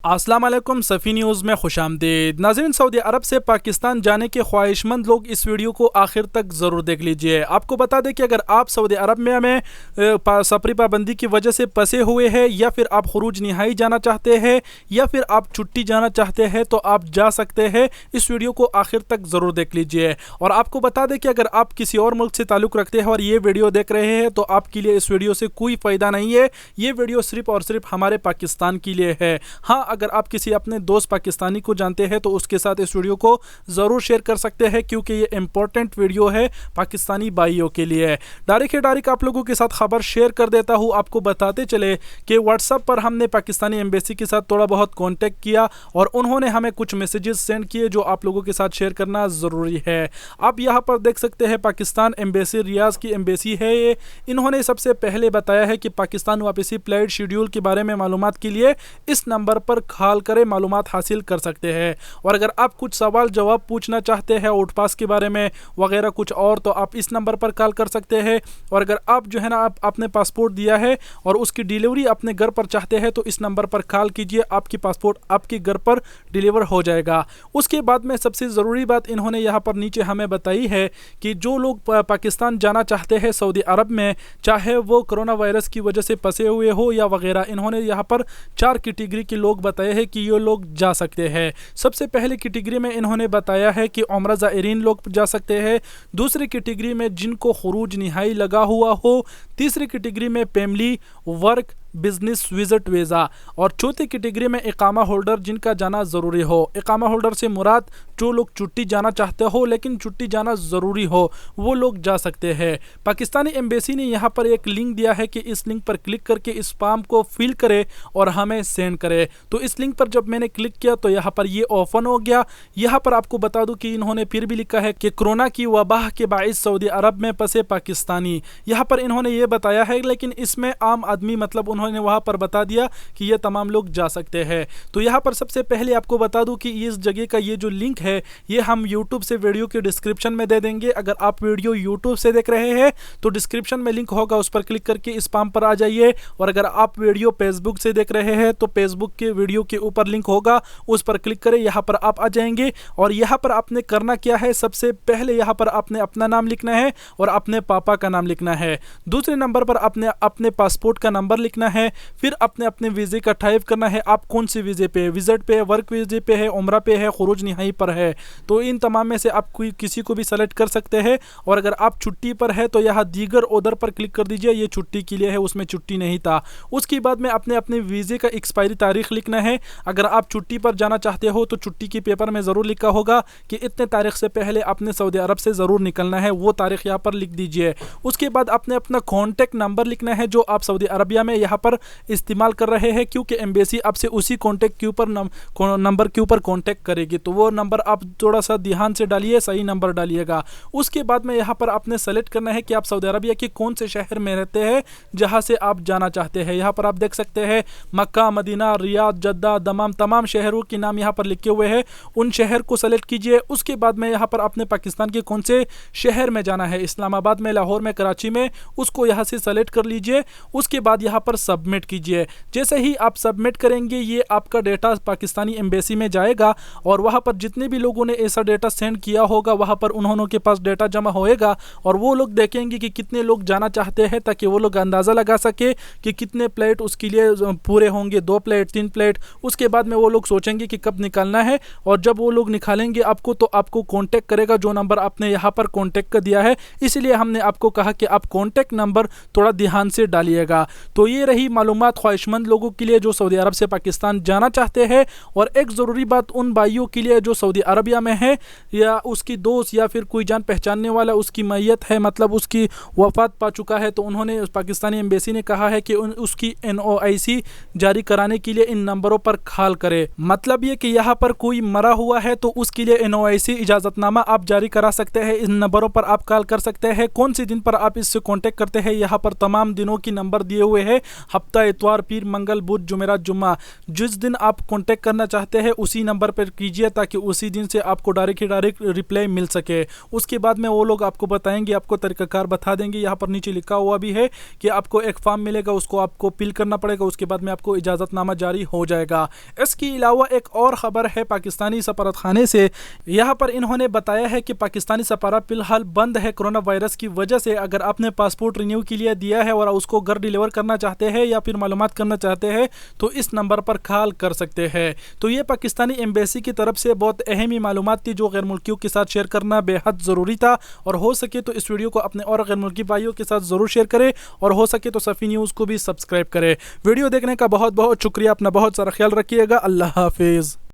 अस्सलाम वालेकुम, सफ़ी न्यूज़ में खुशामदीद। नाज़रीन, सऊदी अरब से पाकिस्तान जाने के ख्वाहिशमंद लोग इस वीडियो को आखिर तक ज़रूर देख लीजिए। आपको बता दें कि अगर आप सऊदी अरब में सफरी पाबंदी की वजह से फंसे हुए हैं, या फिर आप खुरूज निहाई जाना चाहते हैं, या फिर आप छुट्टी जाना चाहते हैं, तो आप जा सकते हैं। इस वीडियो को आखिर तक ज़रूर देख लीजिए। और आपको बता दें कि अगर आप किसी और मुल्क से ताल्लुक़ रखते हैं और ये वीडियो देख रहे हैं, तो आपके लिए इस वीडियो से कोई फ़ायदा नहीं है। ये वीडियो सिर्फ़ और सिर्फ हमारे पाकिस्तान के लिए है। हाँ, अगर आप किसी अपने दोस्त पाकिस्तानी को जानते हैं तो उसके साथ इस वीडियो को ज़रूर शेयर कर सकते हैं, क्योंकि ये इंपॉर्टेंट वीडियो है पाकिस्तानी भाइयों के लिए। डायरेक्ट आप लोगों के साथ खबर शेयर कर देता हूँ। आपको बताते चले कि व्हाट्सएप पर हमने पाकिस्तानी एम्बेसी के साथ थोड़ा बहुत कॉन्टेक्ट किया और उन्होंने हमें कुछ मैसेजेस सेंड किए जो आप लोगों के साथ शेयर करना ज़रूरी है। आप यहाँ पर देख सकते हैं पाकिस्तान एम्बेसी, रियाज की एम्बेसी है ये। इन्होंने सबसे पहले बताया है कि पाकिस्तान वापसी फ्लाइट शेड्यूल के बारे में मालूमात के लिए इस नंबर पर कॉल करें, मालूमात हासिल कर सकते हैं। और अगर आप कुछ सवाल जवाब पूछना चाहते हैं आउट पास के बारे में वगैरह कुछ और, तो आप इस नंबर पर कॉल कर सकते हैं। और अगर आप जो है ना आप अपने पासपोर्ट दिया है और उसकी डिलीवरी अपने घर पर चाहते हैं, तो इस नंबर पर कॉल कीजिए, आपकी पासपोर्ट आपके घर पर डिलीवर हो जाएगा। उसके बाद में सबसे ज़रूरी बात इन्होंने यहाँ पर नीचे हमें बताई है कि जो लोग पाकिस्तान जाना चाहते हैं सऊदी अरब में, चाहे वो कोरोना वायरस की वजह से फंसे हुए हो या वगैरह, इन्होंने यहाँ पर 4 कैटेगरी के लोग बताए हैं कि ये लोग जा सकते हैं। सबसे पहले कैटेगरी में इन्होंने बताया है कि उम्रा ज़ायरीन लोग जा सकते हैं। दूसरी कैटेगरी में जिनको खुरूज निहाई लगा हुआ हो। तीसरी कैटेगरी में family, work, business visit visa. और चौथी कैटेगरी में इकामा होल्डर जिनका जाना ज़रूरी हो। इकामा होल्डर से मुराद जो लोग छुट्टी जाना चाहते हो लेकिन छुट्टी जाना ज़रूरी हो, वो लोग जा सकते हैं। पाकिस्तानी एम्बेसी ने यहाँ पर एक लिंक दिया है कि इस लिंक पर क्लिक करके इस फॉर्म को फिल करे और हमें सेंड करे। तो इस लिंक पर जब मैंने क्लिक किया तो यहाँ पर ये ओपन हो गया। यहाँ पर आपको बता दूँ कि इन्होंने फिर भी लिखा है कि कोरोना की वबाह के बाइस सऊदी अरब में फंसे पाकिस्तानी। यहाँ पर इन्होंने ये बताया है, लेकिन इसमें आम आदमी मतलब उन्होंने वहां पर बता दिया कि ये तमाम लोग जा सकते हैं। तो यहाँ पर सबसे पहले आपको बता दूं कि इस जगह का ये जो लिंक है ये हम YouTube से वीडियो के डिस्क्रिप्शन में दे देंगे। अगर आप वीडियो YouTube से देख रहे हैं तो डिस्क्रिप्शन में लिंक होगा, उस पर क्लिक करके इस फॉर्म पर आ जाइए। और अगर आप वीडियो फेसबुक से देख रहे हैं तो फेसबुक के वीडियो के ऊपर लिंक होगा, उस पर क्लिक करें, यहाँ पर आप आ जाएंगे। और यहाँ पर आपने करना क्या है, सबसे पहले यहाँ पर आपने अपना नाम लिखना है और अपने पापा का नाम लिखना है। दूसरे नंबर पर आपने अपने पासपोर्ट का नंबर लिखना है। फिर अपने वीज़े का टाइप करना है, आप कौन से वीज़े पे है, विजिट पे है, वर्क वीज़े पे है, उम्रा पे है, खुरूज निहाई पर है। तो इन तमाम में से आप कोई किसी को भी सेलेक्ट कर सकते हैं। और अगर आप छुट्टी पर है तो यहाँ दीगर उधर पर क्लिक कर दीजिए, ये छुट्टी के लिए है, उसमें छुट्टी नहीं था। उसके बाद में अपने वीज़े का एक्सपायरी तारीख लिखना है। अगर आप छुट्टी पर जाना चाहते हो तो छुट्टी के पेपर में ज़रूर लिखा होगा कि इतने तारीख से पहले अपने सऊदी अरब से ज़रूर निकलना है, वो तारीख यहाँ पर लिख दीजिए। उसके बाद अपना कॉन्टैक्ट नंबर लिखना है जो आप सऊदी अरबिया में यहाँ पर इस्तेमाल कर रहे हैं, क्योंकि एम्बेसी आपसे उसी कॉन्टैक्ट के ऊपर नंबर के ऊपर कॉन्टैक्ट करेगी। तो वो नंबर आप थोड़ा सा ध्यान से डालिए, सही नंबर डालिएगा। उसके बाद में यहाँ पर आपने सेलेक्ट करना है कि आप सऊदी अरबिया के कौन से शहर में रहते हैं जहाँ से आप जाना चाहते हैं। यहाँ पर आप देख सकते हैं मक्का, मदीना, रियाद, जद्दा, दमाम, तमाम शहरों के नाम यहाँ पर लिखे हुए हैं। उन शहर को सेलेक्ट कीजिए। उसके बाद में यहाँ पर अपने पाकिस्तान के कौन से शहर में जाना है, इस्लामाबाद में, लाहौर में, कराची में, उसको यहाँ से सेलेक्ट कर लीजिए। उसके बाद यहाँ पर सबमिट कीजिए। जैसे ही आप सबमिट करेंगे ये आपका डेटा पाकिस्तानी एम्बेसी में जाएगा और वहाँ पर जितने भी लोगों ने ऐसा डेटा सेंड किया होगा वहाँ पर उन्होंने के पास डेटा जमा होएगा और वो लोग देखेंगे कि कितने लोग जाना चाहते हैं, ताकि वो लोग अंदाज़ा लगा सके कि कितने प्लेट उसके लिए पूरे होंगे, 2 प्लेट, 3 प्लेट। उसके बाद में वो लोग सोचेंगे कि कब निकालना है, और जब वो लोग निकालेंगे आपको तो आपको कॉन्टैक्ट करेगा जो नंबर आपने यहाँ पर कॉन्टैक्ट कर दिया है। इसलिए हमने आपको कहा कि आप कॉन्टैक्ट नंबर थोड़ा ध्यान से डालिएगा। तो ये रही मालूमात ख्वाहिशमंद लोगों के लिए जो सऊदी अरब से पाकिस्तान जाना चाहते हैं। और एक ज़रूरी बात उन भाइयों के लिए जो सऊदी अरबिया में है या उसकी दोस्त या फिर कोई जान पहचानने वाला उसकी मैयत है, मतलब उसकी वफ़ात पा चुका है, तो उन्होंने पाकिस्तानी एम्बेसी ने कहा है कि उसकी NOIC जारी कराने के लिए इन नंबरों पर कॉल करे। मतलब ये कि यहाँ पर कोई मरा हुआ है तो उसके लिए NOIC इजाज़तनामा आप जारी करा सकते हैं। इन नंबरों पर आप कॉल कर सकते हैं। कौन से दिन पर आप इससे कॉन्टेक्ट करते हैं, यहाँ पर तमाम दिनों की नंबर दिए हुए हैं, हफ्ता, इतवार, पीर, मंगल, बुध, जुमेरात, जुम्मा, जिस दिन आप कांटेक्ट करना चाहते हैं उसी नंबर पर कीजिए ताकि उसी दिन से आपको डायरेक्ट रिप्लाई मिल सके। उसके बाद में वो लोग आपको बताएंगे, आपको तरीकाकार बता देंगे। यहाँ पर नीचे लिखा हुआ भी है कि आपको एक फॉर्म मिलेगा, उसको आपको फिल करना पड़ेगा, उसके बाद में आपको इजाज़तनामा जारी हो जाएगा। इसके अलावा एक और ख़बर है पाकिस्तानी सफारतखाने से। यहाँ पर इन्होंने बताया है कि पाकिस्तानी सफारत फिलहाल बंद है कोरोना वायरस की वजह से। अगर आपने पासपोर्ट रिन्यू के लिए दिया है और उसको घर डिलीवर करना चाहते हैं या फिर मालूमात करना चाहते हैं तो इस नंबर पर कॉल कर सकते हैं। तो ये पाकिस्तानी एम्बेसी की तरफ से बहुत अहम ही मालूमात थी जो गैर मुल्कियों के साथ शेयर करना बेहद ज़रूरी था। और हो सके तो इस वीडियो को अपने और गैर मुल्की भाइयों के साथ ज़रूर शेयर करें और हो सके तो सफ़ी न्यूज़ को भी सब्सक्राइब करें। वीडियो देखने का बहुत बहुत शुक्रिया। अपना बहुत सारा ख्याल रखिएगा। अल्लाह हाफिज़।